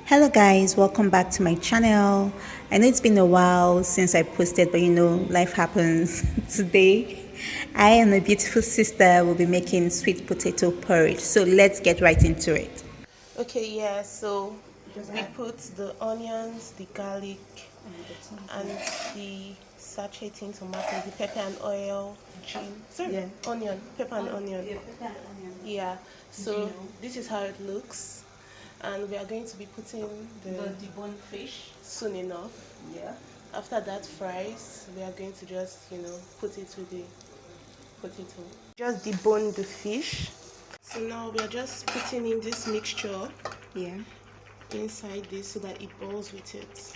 Hello guys, welcome back to my channel. I know it's been a while since I posted, but life happens. Today I and my beautiful sister will be making sweet potato porridge, so let's get right into it. Okay, yeah, so we put the onions, the garlic, and the sachet tomato, the pepper and oil, onion, pepper and onion. Yeah, pepper and onion. Yeah, so this is how it looks, and we are going to be putting the deboned fish soon enough. Yeah. After that fries, we are going to just put it with the potato. Just debone the fish. So now we are just putting in this mixture inside this so that it boils with it.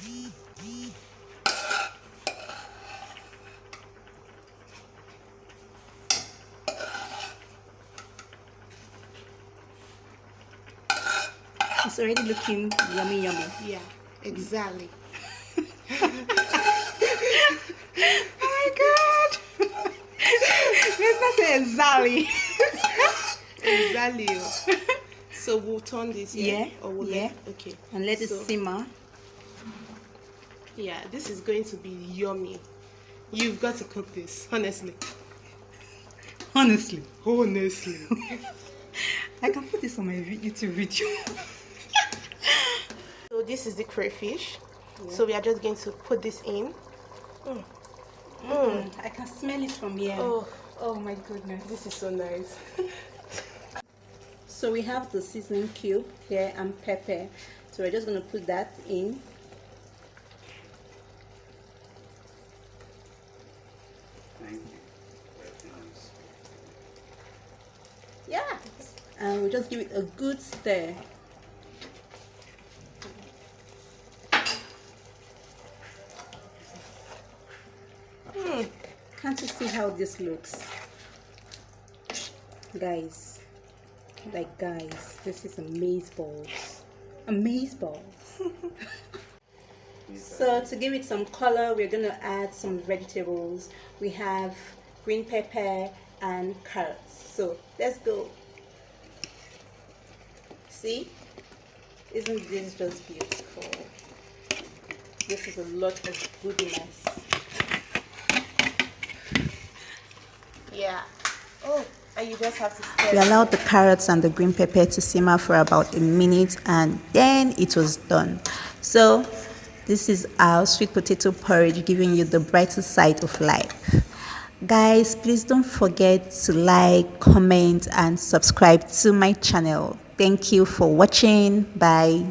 It's already looking yummy. Yeah, exactly. Oh my god! Let's not say exactly. Exactly. So we'll turn this okay, and let it simmer. Yeah, this is going to be yummy. You've got to cook this, honestly. Honestly. I can put this on my YouTube video. So this is the crayfish. So we are just going to put this in. I can smell it from here. Oh my goodness, this is so nice. So we have the seasoning cube here and pepper, so we're just going to put that in. Yeah, and we'll just give it a good stir. Can't you see how this looks, guys? This is amaze balls. So to give it some color, we're going to add some vegetables. We have green pepper and carrots, so let's go. See, isn't this just beautiful? This is a lot of goodness. Yeah. And you just have to stir. We allowed the carrots and the green pepper to simmer for about a minute, and then it was done. So this is our sweet potato porridge, giving you the brighter side of life. Guys, please don't forget to like, comment and subscribe to my channel. Thank you for watching. Bye.